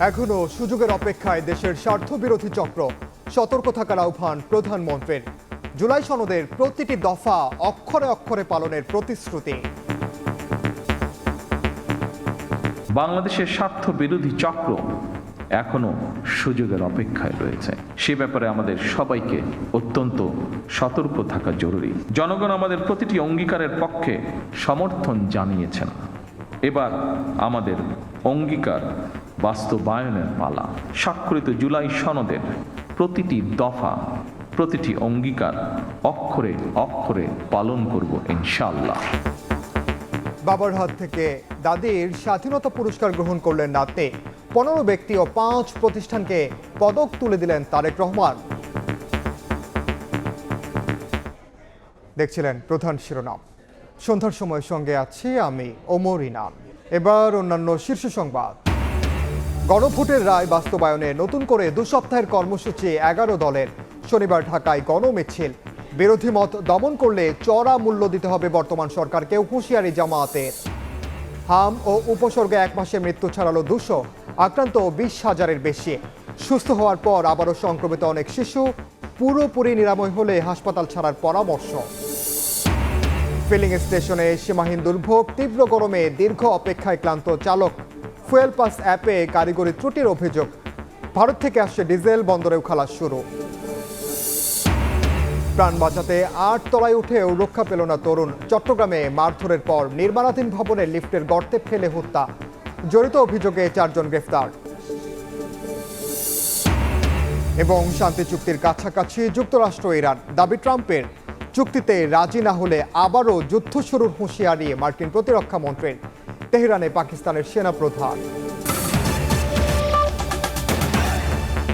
এখনো সুযোগের অপেক্ষায় দেশের স্বার্থবিরোধী চক্র। সতর্ক থাকার আহ্বান প্রধানমন্ত্রীর। জুলাই সনদের প্রতিটি দফা অক্ষরে অক্ষরে পালনের প্রতিশ্রুতি। বাংলাদেশের স্বার্থবিরোধী চক্র এখনো সুযোগের অপেক্ষায় রয়েছে। সে ব্যাপারে আমাদের সবাইকে অত্যন্ত সতর্ক থাকা জরুরি। জনগণ আমাদের প্রতিটি অঙ্গীকারের পক্ষে সমর্থন জানিয়েছেন। এবার আমাদের অঙ্গীকার বাস্তবায়নের পালা। স্বাক্ষরিত জুলাই সনদের প্রতিটি দফা, প্রতিটি অঙ্গীকার অক্ষরে অক্ষরে পালন করব ইনশাআল্লাহ। বাবার হাত থেকে দাদির স্বাধীনতা পুরস্কার গ্রহণ করলেন নাতনি। 15 ব্যক্তি ও 5 প্রতিষ্ঠানকে পদক তুলে দিলেন তারেক রহমান। দেখছিলেন প্রধান শিরোনাম। সন্ধ্যার সময়ের সঙ্গে আছি আমি ওমর ইনাম। এবার অন্যান্য শীর্ষ সংবাদ। গণভোটের রায় বাস্তবায়নে নতুন করে 2 সপ্তাহের কর্মসূচি 11 দলের। শনিবার ঢাকায় গণমিছিল। বিরোধী মত দমন করলে চড়া মূল্য দিতে হবে বর্তমান সরকারকে, হুঁশিয়ারি জামায়াতের। হাম ও উপসর্গে 1 মাসে মৃত্যু ছাড়ালো 200, আক্রান্ত 20,000-এর বেশি। সুস্থ হওয়ার পর আবারও সংক্রমিত অনেক শিশু। পুরোপুরি নিরাময় হলে হাসপাতাল ছাড়ার পরামর্শ। ফিলিং স্টেশনে সীমাহীন দুর্ভোগ। তীব্র গরমে দীর্ঘ অপেক্ষায় ক্লান্ত চালক। ফুয়েল পাস অ্যাপে কারিগরি ত্রুটির অভিযোগ। ভারত থেকে আসছে ডিজেল, বন্দরেও খালাস শুরু। প্রাণ বাঁচাতে 8 তলায় উঠেও রক্ষা পেল না তরুণ। চট্টগ্রামে মারধরের পর নির্মাণাধীন ভবনের লিফটের গর্তে ফেলে হত্যা। জড়িত অভিযোগে 4 জন গ্রেফতার। এবং শান্তি চুক্তির কাছাকাছি যুক্তরাষ্ট্র ইরান। দাবি ট্রাম্পের, চুক্তিতে রাজি না হলে আবারও যুদ্ধ শুরুর হুঁশিয়ারি মার্কিন প্রতিরক্ষা মন্ত্রীর। তেহরানে পাকিস্তানের সেনাপ্রধান।